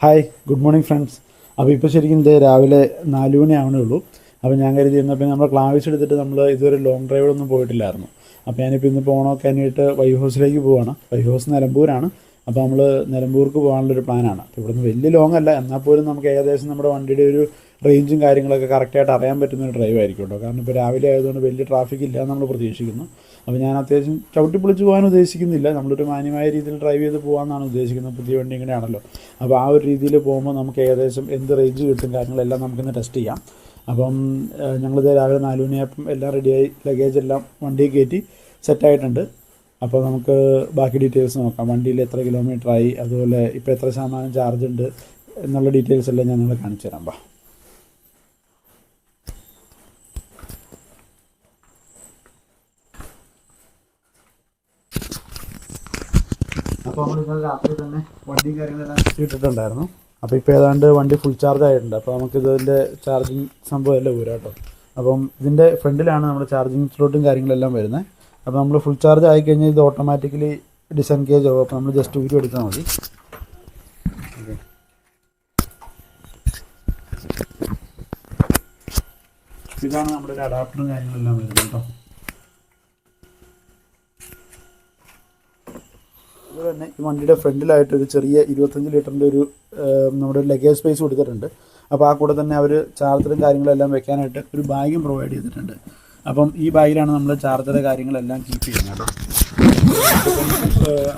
Hi, good morning friends. അപ്പോൾ ഇപ്പോൾ ശരിക്കും രാവിലെ 4 മണി ആവണേ ഉള്ളൂ. അപ്പോൾ ഞാൻ കരുതി എന്നാൽ നമ്മൾ ക്ലാവിസ് എടുത്തിട്ട് നമ്മൾ ഇതുവരെ ലോങ് ഡ്രൈവിലൊന്നും പോയിട്ടില്ലായിരുന്നു. അപ്പോൾ ഞാനിപ്പോൾ ഇന്ന് പോകണമൊക്കെ ആയിട്ട് വൈറ്റ് ഹൗസിലേക്ക് പോവുകയാണ്. വൈറ്റ് ഹൗസ് നിലമ്പൂരാണ്. അപ്പോൾ നമ്മൾ നിലമ്പൂർക്ക് പോകാനുള്ളൊരു പ്ലാനാണ്. അപ്പോൾ ഇവിടുന്ന് വലിയ ലോങ് അല്ല, എന്നാൽ പോലും നമുക്ക് ഏകദേശം നമ്മുടെ വണ്ടിയുടെ ഒരു റേഞ്ചും കാര്യങ്ങളൊക്കെ കറക്റ്റായിട്ട് അറിയാൻ പറ്റുന്നൊരു ഡ്രൈവ് ആയിരിക്കും കേട്ടോ. കാരണം ഇപ്പോൾ രാവിലെ ആയതുകൊണ്ട് വലിയ ട്രാഫിക് ഇല്ല നമ്മൾ പ്രതീക്ഷിക്കുന്നു. അപ്പോൾ ഞാൻ അത്യാവശ്യം ചവിട്ടി പൊളിച്ച് പോകാൻ ഉദ്ദേശിക്കുന്നില്ല, നമ്മളൊരു മാന്യമായ രീതിയിൽ ഡ്രൈവ് ചെയ്ത് പോകാമെന്നാണ് ഉദ്ദേശിക്കുന്നത്. പുതിയ വണ്ടി ഇങ്ങനെയാണല്ലോ. അപ്പോൾ ആ ഒരു രീതിയിൽ പോകുമ്പോൾ നമുക്ക് ഏകദേശം എന്ത് റേഞ്ച് കിട്ടും കാര്യങ്ങളെല്ലാം നമുക്കിന്ന് ടെസ്റ്റ് ചെയ്യാം. അപ്പം ഞങ്ങളിത് രാവിലെ 4 മണിയായപ്പം എല്ലാം റെഡിയായി, ലഗേജ് എല്ലാം വണ്ടിയിൽ കയറ്റി സെറ്റായിട്ടുണ്ട്. അപ്പോൾ നമുക്ക് ബാക്കി ഡീറ്റെയിൽസ് നോക്കാം. വണ്ടിയിൽ എത്ര കിലോമീറ്ററായി, അതുപോലെ ഇപ്പോൾ എത്ര ശതമാനം ചാർജ് ഉണ്ട് എന്നുള്ള ഡീറ്റെയിൽസ് എല്ലാം ഞാൻ നിങ്ങളെ കാണിച്ചു തരാം. അപ്പോൾ നമ്മൾ ഇന്നലെ രാത്രി തന്നെ വണ്ടിയും കാര്യങ്ങളെല്ലാം ഇട്ടിട്ടുണ്ടായിരുന്നു. അപ്പോൾ ഇപ്പോൾ ഏതാണ്ട് വണ്ടി ഫുൾ ചാർജ് ആയിട്ടുണ്ട്. അപ്പോൾ നമുക്കിതിൻ്റെ ചാർജിങ് സംഭവമെല്ലാം ഊരാം കേട്ടോ. അപ്പം ഇതിൻ്റെ ഫ്രണ്ടിലാണ് നമ്മുടെ ചാർജിങ് സ്ലോട്ടും കാര്യങ്ങളെല്ലാം വരുന്നത്. അപ്പോൾ നമ്മൾ ഫുൾ ചാർജ് ആയിക്കഴിഞ്ഞാൽ ഇത് ഓട്ടോമാറ്റിക്കലി ഡിസെൻഗേജ് ആവും. അപ്പോൾ നമ്മൾ ജസ്റ്റ് ഊരി എടുത്താൽ മതി. ഇതാണ് നമ്മുടെ ഒരു അഡാപ്റ്ററും കാര്യങ്ങളെല്ലാം വരുന്നത് കേട്ടോ. അതുപോലെ തന്നെ ഈ വണ്ടിയുടെ ഫ്രണ്ടിലായിട്ടൊരു ചെറിയ 25 ലിറ്ററിൻ്റെ ഒരു നമ്മുടെ ലഗേജ് സ്പേസ് കൊടുത്തിട്ടുണ്ട്. അപ്പോൾ ആ കൂടെ തന്നെ അവർ ചാർജറും കാര്യങ്ങളെല്ലാം വെക്കാനായിട്ട് ഒരു ബാഗും പ്രൊവൈഡ് ചെയ്തിട്ടുണ്ട്. അപ്പം ഈ ബാഗിലാണ് നമ്മൾ ചാർജറ് കാര്യങ്ങളെല്ലാം കീപ്പ് ചെയ്യുന്നത് കേട്ടോ.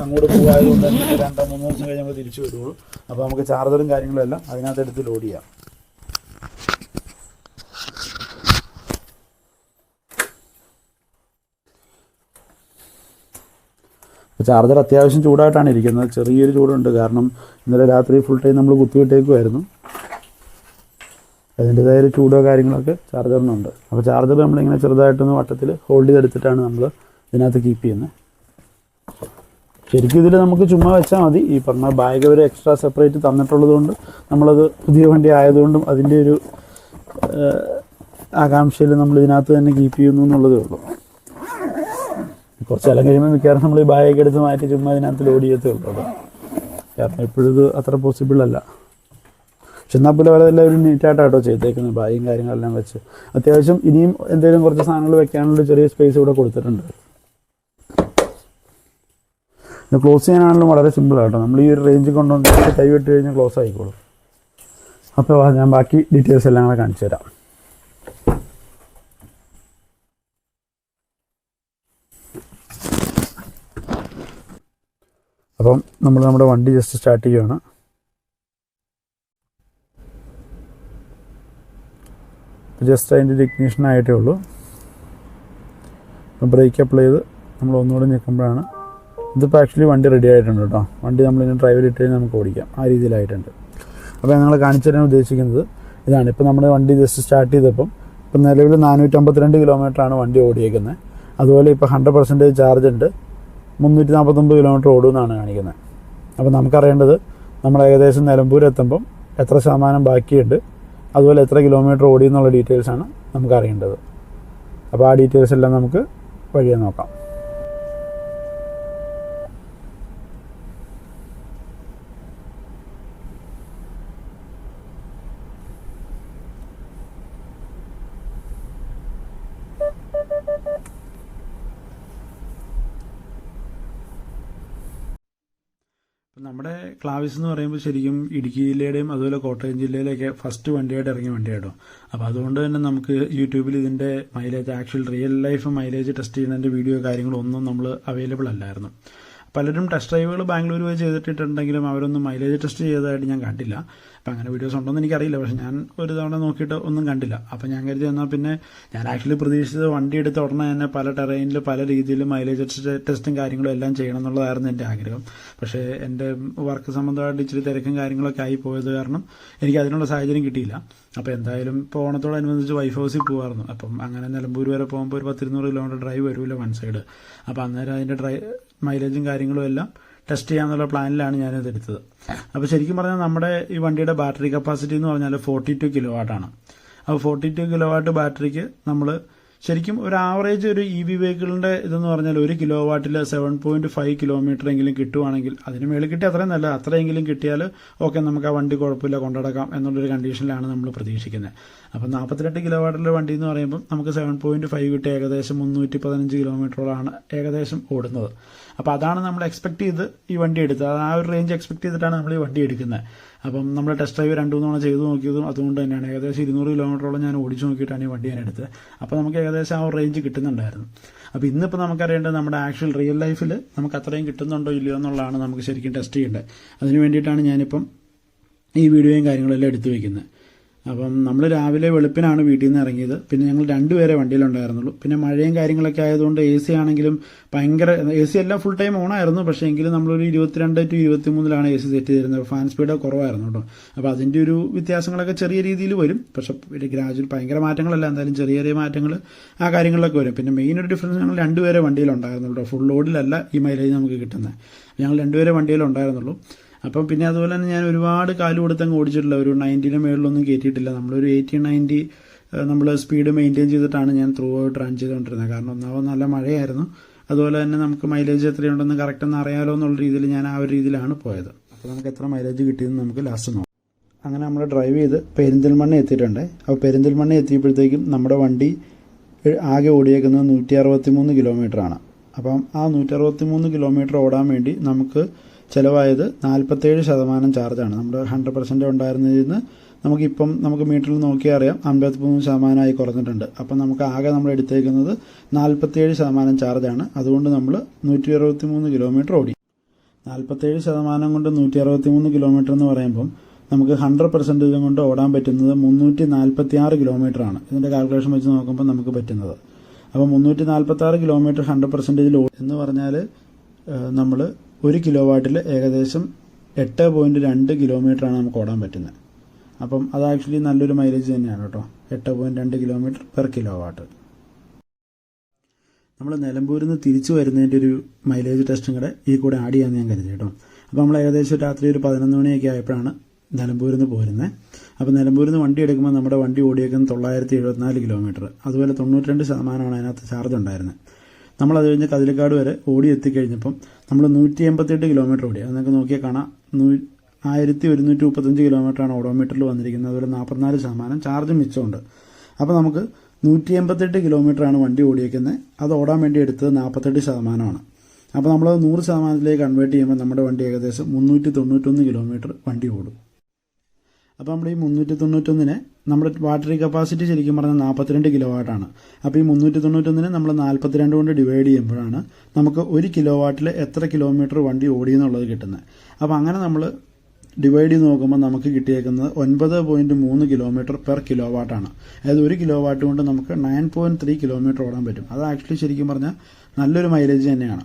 അങ്ങോട്ട് പോകായതുകൊണ്ട് തന്നെ 2-3 ദിവസം കഴിഞ്ഞ് നമ്മൾ തിരിച്ചു വരുള്ളൂ. അപ്പോൾ നമുക്ക് ചാർജറും കാര്യങ്ങളെല്ലാം അതിനകത്ത് എടുത്ത് ലോഡ് ചെയ്യാം. ചാർജർ അത്യാവശ്യം ചൂടായിട്ടാണ് ഇരിക്കുന്നത്. ചെറിയൊരു ചൂടുണ്ട്, കാരണം ഇന്നലെ രാത്രി ഫുൾ ടൈം നമ്മൾ കുത്തിയിട്ടേക്കുമായിരുന്നു. അതിൻ്റെതായ ഒരു ചൂടോ കാര്യങ്ങളൊക്കെ ചാർജറിനുണ്ട്. അപ്പോൾ ചാർജർ നമ്മളിങ്ങനെ ചെറുതായിട്ടൊന്ന് വട്ടത്തിൽ ഹോൾഡ് ചെയ്തെടുത്തിട്ടാണ് നമ്മൾ ഇതിനകത്ത് കീപ്പ് ചെയ്യുന്നത്. ശരിക്കും ഇതിൽ നമുക്ക് ചുമ്മാ വെച്ചാൽ മതി. ഈ പറഞ്ഞ ബാഗ് ഒരു എക്സ്ട്രാ സെപ്പറേറ്റ് തന്നിട്ടുള്ളത് കൊണ്ട് നമ്മളത് പുതിയ വണ്ടി ആയതുകൊണ്ടും അതിൻ്റെ ഒരു ആകാംക്ഷയിൽ നമ്മൾ ഇതിനകത്ത് തന്നെ കീപ്പ് ചെയ്യുന്നു എന്നുള്ളതേ ഉള്ളൂ. കുറച്ച് കാലം കഴിയുമ്പോൾ മിക്കവാറും നമ്മൾ ഈ ബാഗൊക്കെ എടുത്ത് മാറ്റി ചുമ്മാ ഇതിനകത്ത് ലോഡ് ചെയ്യത്തേ ഉള്ളൂ. കാരണം എപ്പോഴും ഇത് അത്ര പോസിബിൾ അല്ല. പക്ഷെ എന്നാൽ പോലും അവരെല്ലാം ഒരു നീറ്റായിട്ടാട്ടോ ചെയ്തേക്കുന്നത്. ബാഗും കാര്യങ്ങളെല്ലാം വെച്ച് അത്യാവശ്യം ഇനിയും എന്തെങ്കിലും കുറച്ച് സാധനങ്ങൾ വെക്കാനുള്ള ചെറിയ സ്പേസ് ഇവിടെ കൊടുത്തിട്ടുണ്ട്. ഇത് ക്ലോസ് ചെയ്യാനാണെങ്കിലും വളരെ സിമ്പിളാട്ടോ. നമ്മൾ ഈ ഒരു റേഞ്ച് കൊണ്ടുവന്ന് കൈവിട്ട് കഴിഞ്ഞാൽ ക്ലോസ് ആയിക്കോളും. അപ്പോൾ ഞാൻ ബാക്കി ഡീറ്റെയിൽസ് എല്ലാം കൂടെ കാണിച്ചു തരാം. അപ്പം നമ്മൾ നമ്മുടെ വണ്ടി ജസ്റ്റ് സ്റ്റാർട്ട് ചെയ്യുകയാണ്. ജസ്റ്റ് അതിൻ്റെ ഒരു ഇഗ്നിഷൻ ആയിട്ടേ ഉള്ളൂ. അപ്പം ബ്രേക്ക് അപ്ലൈ ചെയ്ത് നമ്മൾ ഒന്നുകൂടെ നിൽക്കുമ്പോഴാണ് ഇതിപ്പോൾ ആക്ച്വലി വണ്ടി റെഡി ആയിട്ടുണ്ട് കേട്ടോ. വണ്ടി നമ്മളിങ്ങനെ ഡ്രൈവിലിട്ട് കഴിഞ്ഞാൽ നമുക്ക് ഓടിക്കാം, ആ രീതിയിലായിട്ടുണ്ട്. അപ്പോൾ ഞങ്ങൾ കാണിച്ചു തരാൻ ഉദ്ദേശിക്കുന്നത് ഇതാണ്. ഇപ്പോൾ നമ്മുടെ വണ്ടി ജസ്റ്റ് സ്റ്റാർട്ട് ചെയ്തപ്പം ഇപ്പം നിലവിൽ 452 കിലോമീറ്ററാണ് വണ്ടി ഓടിയേക്കുന്നത്. അതുപോലെ ഇപ്പോൾ 100% ചാർജ് ഉണ്ട്, 349 കിലോമീറ്റർ ഓടുമെന്നാണ് കാണിക്കുന്നത്. അപ്പോൾ നമുക്കറിയേണ്ടത് നമ്മൾ ഏകദേശം നിലമ്പൂരെത്തുമ്പം എത്ര ശതമാനം ബാക്കിയുണ്ട്, അതുപോലെ എത്ര കിലോമീറ്റർ ഓടി എന്നുള്ള ഡീറ്റെയിൽസാണ് നമുക്ക് അറിയേണ്ടത്. അപ്പോൾ ആ ഡീറ്റെയിൽസ് എല്ലാം നമുക്ക് വഴിയെ നോക്കാം. നമ്മുടെ ക്ലാവിസ് എന്ന് പറയുമ്പോൾ ശരിക്കും ഇടുക്കി ജില്ലയുടെയും അതുപോലെ കോട്ടയം ജില്ലയിലേക്ക് ഫസ്റ്റ് വണ്ടിയായിട്ട് ഇറങ്ങിയ വണ്ടിയാട്ടോ. അപ്പോൾ അതുകൊണ്ട് തന്നെ നമുക്ക് യൂട്യൂബിൽ ഇതിൻ്റെ mileage, actual real life mileage test ചെയ്യുന്നതിൻ്റെ വീഡിയോ കാര്യങ്ങളൊന്നും നമ്മൾ അവൈലബിൾ അല്ലായിരുന്നു. പലരും ടെസ്റ്റ് ഡ്രൈവുകൾ ബാംഗ്ലൂർ പോയി ചെയ്തിട്ടുണ്ടെങ്കിലും അവരൊന്നും മൈലേജ് ടെസ്റ്റ് ചെയ്തതായിട്ട് ഞാൻ കണ്ടില്ല. അപ്പം അങ്ങനെ വീഡിയോസ് ഉണ്ടോയെന്ന് എനിക്കറിയില്ല, പക്ഷേ ഞാൻ ഒരു തവണ നോക്കിയിട്ട് ഒന്നും കണ്ടില്ല. അപ്പം ഞാൻ കരുതി എന്നാൽ പിന്നെ ഞാൻ ആക്ച്വലി പ്രതീക്ഷിച്ചത് വണ്ടി എടുത്ത ഉടനെ തന്നെ പല ടെറൈനിൽ പല രീതിയിൽ മൈലേജ് ടെസ്റ്റും കാര്യങ്ങളും എല്ലാം ചെയ്യണം എന്നുള്ളതായിരുന്നു എൻ്റെ ആഗ്രഹം. പക്ഷേ എൻ്റെ വർക്ക് സംബന്ധമായിട്ട് ഇച്ചിരി തിരക്കും കാര്യങ്ങളൊക്കെ ആയി പോയത് കാരണം എനിക്ക് അതിനുള്ള സാഹചര്യം കിട്ടിയില്ല. അപ്പോൾ എന്തായാലും ഇപ്പോൾ ഓണത്തോടനുബന്ധിച്ച് വൈഫ് ഹൗസിൽ പോകുമായിരുന്നു. അപ്പം അങ്ങനെ നിലമ്പൂർ വരെ പോകുമ്പോൾ ഒരു 100-200 കിലോമീറ്റർ ഡ്രൈവ് വരുമല്ലോ വൺ സൈഡ്. അപ്പോൾ അന്നേരം അതിൻ്റെ മൈലേജും കാര്യങ്ങളും എല്ലാം ടെസ്റ്റ് ചെയ്യാമെന്നുള്ള പ്ലാനിലാണ് ഞാനിത് എടുത്തത്. അപ്പോൾ ശരിക്കും പറഞ്ഞാൽ നമ്മുടെ ഈ വണ്ടിയുടെ ബാറ്ററി കപ്പാസിറ്റി എന്ന് പറഞ്ഞാൽ 42 കിലോ വാട്ടാണ്. അപ്പോൾ 42 കിലോ വാട്ട് ബാറ്ററിക്ക് നമ്മൾ ശരിക്കും ഒരു ആവറേജ് ഒരു EV വെഹിക്കിളിന്റെ ഇതെന്ന് പറഞ്ഞാൽ 1 കിലോ വാട്ടിൽ 7.5 കിലോമീറ്റർ എങ്കിലും കിട്ടുവാണെങ്കിൽ, അതിന് മേളിൽ കിട്ടിയ അത്രയും നല്ല, അത്രയെങ്കിലും കിട്ടിയാൽ ഓക്കെ, നമുക്ക് ആ വണ്ടി കുഴപ്പമില്ല, കൊണ്ടുനടക്കാം എന്നുള്ളൊരു കണ്ടീഷനിലാണ് നമ്മൾ പ്രതീക്ഷിക്കുന്നത്. അപ്പം 48 കിലോ വാട്ടിലെ വണ്ടി എന്ന് പറയുമ്പോൾ നമുക്ക് 7.5 കിട്ടി ഏകദേശം 315 കിലോമീറ്ററോളാണ് ഏകദേശം ഓടുന്നത്. അപ്പോൾ അതാണ് നമ്മൾ എക്സ്പെക്ട് ചെയ്ത് ഈ വണ്ടി എടുത്തത്. ആ ഒരു റേഞ്ച് എക്സ്പെക്ട് ചെയ്തിട്ടാണ് നമ്മൾ ഈ വണ്ടി എടുക്കുന്നത്. അപ്പം നമ്മൾ ടെസ്റ്റ് ഡ്രൈവ് 2-3 തവണ ചെയ്ത് നോക്കിയതും അതുകൊണ്ട് തന്നെയാണ്. ഏകദേശം 200 കിലോമീറ്ററോളം ഞാൻ ഓടിച്ചു നോക്കിയിട്ടാണ് ഈ വണ്ടി ഞാൻ എടുത്തത്. അപ്പോൾ നമുക്ക് ഏകദേശം ആ ഒരു റേഞ്ച് കിട്ടുന്നുണ്ടായിരുന്നു. അപ്പോൾ ഇന്നിപ്പോൾ നമുക്കറിയേണ്ടത് നമ്മുടെ ആക്ച്വൽ റിയൽ ലൈഫിൽ നമുക്ക് അത്രയും കിട്ടുന്നുണ്ടോ ഇല്ലയോ എന്നുള്ളതാണ് നമുക്ക് ശരിക്കും ടെസ്റ്റ് ചെയ്യേണ്ടത്. അതിന് വേണ്ടിയിട്ടാണ് ഞാനിപ്പം ഈ വീഡിയോയും കാര്യങ്ങളെല്ലാം എടുത്തു വയ്ക്കുന്നത്. അപ്പം നമ്മൾ രാവിലെ വെളുപ്പിനാണ് വീട്ടിൽ നിന്ന് ഇറങ്ങിയത്. പിന്നെ ഞങ്ങൾ 2 പേരെ വണ്ടിയിലുണ്ടായിരുന്നുള്ളൂ. പിന്നെ മഴയും കാര്യങ്ങളൊക്കെ ആയതുകൊണ്ട് AC ആണെങ്കിലും ഭയങ്കര, AC എല്ലാം ഫുൾ ടൈം ഓണായിരുന്നു. പക്ഷേ എങ്കിലും നമ്മളൊരു 22 to 23 AC സെറ്റ് ചെയ്തിരുന്നത്. ഫാൻ സ്പീഡ് കുറവായിരുന്നു കേട്ടോ. അപ്പോൾ അതിൻ്റെ ഒരു വ്യത്യാസങ്ങളൊക്കെ ചെറിയ രീതിയിൽ വരും. പക്ഷേ ഗ്രാജുവൽ ഭയങ്കര മാറ്റങ്ങളല്ല, എന്തായാലും ചെറിയ ചെറിയ മാറ്റങ്ങൾ ആ കാര്യങ്ങളിലൊക്കെ വരും. പിന്നെ മെയിൻ ഒരു ഡിഫറൻസ്, ഞങ്ങൾ 2 പേരെ വണ്ടിയിലുണ്ടായിരുന്നുള്ളൂ കേട്ടോ. ഫുൾ ലോഡിലല്ല ഈ മൈലേജ് നമുക്ക് കിട്ടുന്നത്. ഞങ്ങൾ 2 പേരെ വണ്ടിയിലുണ്ടായിരുന്നുള്ളൂ. അപ്പം പിന്നെ അതുപോലെ തന്നെ ഞാൻ ഒരുപാട് കാല് കൊടുത്തങ്ങ് ഓടിച്ചിട്ടില്ല. ഒരു 90 മേളിലൊന്നും കയറ്റിയിട്ടില്ല. നമ്മളൊരു 80-90 നമ്മൾ സ്പീഡ് മെയിൻറ്റെയിൻ ചെയ്തിട്ടാണ് ഞാൻ ത്രൂ ഔട്ട് റൺ ചെയ്തുകൊണ്ടിരുന്നത്. കാരണം ഒന്നാമത് നല്ല മഴയായിരുന്നു. അതുപോലെ തന്നെ നമുക്ക് മൈലേജ് എത്രയുണ്ടെന്ന് കറക്റ്റ് ഒന്ന് അറിയാലോ എന്നുള്ള രീതിയിൽ ഞാൻ ആ ഒരു രീതിയിലാണ് പോയത്. അപ്പോൾ നമുക്ക് എത്ര മൈലേജ് കിട്ടിയെന്ന് നമുക്ക് ലാസ്റ്റ് നോക്കാം. അങ്ങനെ നമ്മൾ ഡ്രൈവ് ചെയ്ത് പെരിന്തൽമണ്ണ എത്തിയിട്ടുണ്ട്. അപ്പോൾ പെരിന്തൽമണ്ണ എത്തിയപ്പോഴത്തേക്കും നമ്മുടെ വണ്ടി ആകെ ഓടിയേക്കുന്നത് 163 കിലോമീറ്ററാണ്. അപ്പം ആ 163 കിലോമീറ്റർ ഓടാൻ വേണ്ടി നമുക്ക് ചിലവായത് 47% ചാർജാണ്. നമ്മുടെ 100% ഉണ്ടായിരുന്നതിൽ നിന്ന് നമുക്ക് മീറ്ററിൽ നോക്കിയാൽ അറിയാം 53% കുറഞ്ഞിട്ടുണ്ട്. അപ്പം നമുക്ക് ആകെ നമ്മൾ എടുത്തേക്കുന്നത് 47% ചാർജാണ്. അതുകൊണ്ട് നമ്മൾ 163 കിലോമീറ്റർ ഓടി. 47% കൊണ്ട് 163 കിലോമീറ്റർ എന്ന് പറയുമ്പം നമുക്ക് 100% കൊണ്ട് ഓടാൻ പറ്റുന്നത് 346 കിലോമീറ്ററാണ്. ഇതിൻ്റെ കാൽക്കുലേഷൻ വെച്ച് നോക്കുമ്പോൾ നമുക്ക് പറ്റുന്നത്. അപ്പോൾ 346 കിലോമീറ്റർ 100% എന്ന് പറഞ്ഞാൽ നമ്മൾ 1 കിലോ വാട്ടിൽ ഏകദേശം 8.2 കിലോമീറ്ററാണ് നമുക്ക് ഓടാൻ പറ്റുന്നത്. അപ്പം അത് ആക്ച്വലി നല്ലൊരു മൈലേജ് തന്നെയാണ് കേട്ടോ. 8.2 കിലോമീറ്റർ പെർ കിലോ വാട്ട്. നമ്മൾ നിലമ്പൂരിൽ നിന്ന് തിരിച്ചു വരുന്നതിൻ്റെ ഒരു മൈലേജ് ടെസ്റ്റും കൂടെ ഈ കൂടെ ആഡ് ചെയ്യാമെന്ന് ഞാൻ കരുതി കേട്ടോ. അപ്പോൾ നമ്മൾ ഏകദേശം രാത്രി ഒരു 11 മണിയൊക്കെ ആയപ്പോഴാണ് നിലമ്പൂരിൽ നിന്ന് പോരുന്നത്. അപ്പോൾ നിലമ്പൂരിൽ നിന്ന് വണ്ടി എടുക്കുമ്പോൾ നമ്മുടെ വണ്ടി ഓടിയേക്കുന്നത് 974 കിലോമീറ്റർ. അതുപോലെ 92% അതിനകത്ത് ചാർജ് ഉണ്ടായിരുന്നത്. നമ്മളത് കഴിഞ്ഞ് കതിലക്കാട് വരെ ഓടി എത്തിക്കഴിഞ്ഞപ്പം നമ്മൾ 188 കിലോമീറ്റർ ഓടി. അത് നിങ്ങൾക്ക് നോക്കിയാൽ കാണാം 1135 കിലോമീറ്ററാണ് ഓഡോമീറ്ററിൽ വന്നിരിക്കുന്നത്. അതുപോലെ 44% ചാർജ് മിച്ചമുണ്ട്. അപ്പോൾ നമുക്ക് 188 കിലോമീറ്ററാണ് വണ്ടി ഓടിയേക്കുന്നത്. അത് ഓടാൻ വേണ്ടി എടുത്തത് 48%. അപ്പോൾ നമ്മളത് 100%ലേക്ക് കൺവേർട്ട് ചെയ്യുമ്പോൾ നമ്മുടെ വണ്ടി ഏകദേശം 391 കിലോമീറ്റർ വണ്ടി ഓടും. അപ്പോൾ നമ്മൾ ഈ 391 നമ്മുടെ ബാറ്ററി കപ്പാസിറ്റി ശരിക്കും പറഞ്ഞാൽ 42 കിലോ വാട്ടാണ്. അപ്പോൾ ഈ 391 നമ്മൾ 42 കൊണ്ട് ഡിവൈഡ് ചെയ്യുമ്പോഴാണ് നമുക്ക് 1 കിലോ വാട്ടിൽ എത്ര കിലോമീറ്റർ വണ്ടി ഓടിയെന്നുള്ളത് കിട്ടുന്നത്. അപ്പോൾ അങ്ങനെ നമ്മൾ ഡിവൈഡ് ചെയ്ത് നോക്കുമ്പോൾ നമുക്ക് കിട്ടിയേക്കുന്നത് 9.3 കിലോമീറ്റർ പെർ കിലോ വാട്ടാണ്. അതായത് 1 കിലോ വാട്ട് കൊണ്ട് നമുക്ക് 9.3 കിലോമീറ്റർ ഓടാൻ പറ്റും. അത് ആക്ച്വലി ശരിക്കും പറഞ്ഞാൽ നല്ലൊരു മൈലേജ് തന്നെയാണ്.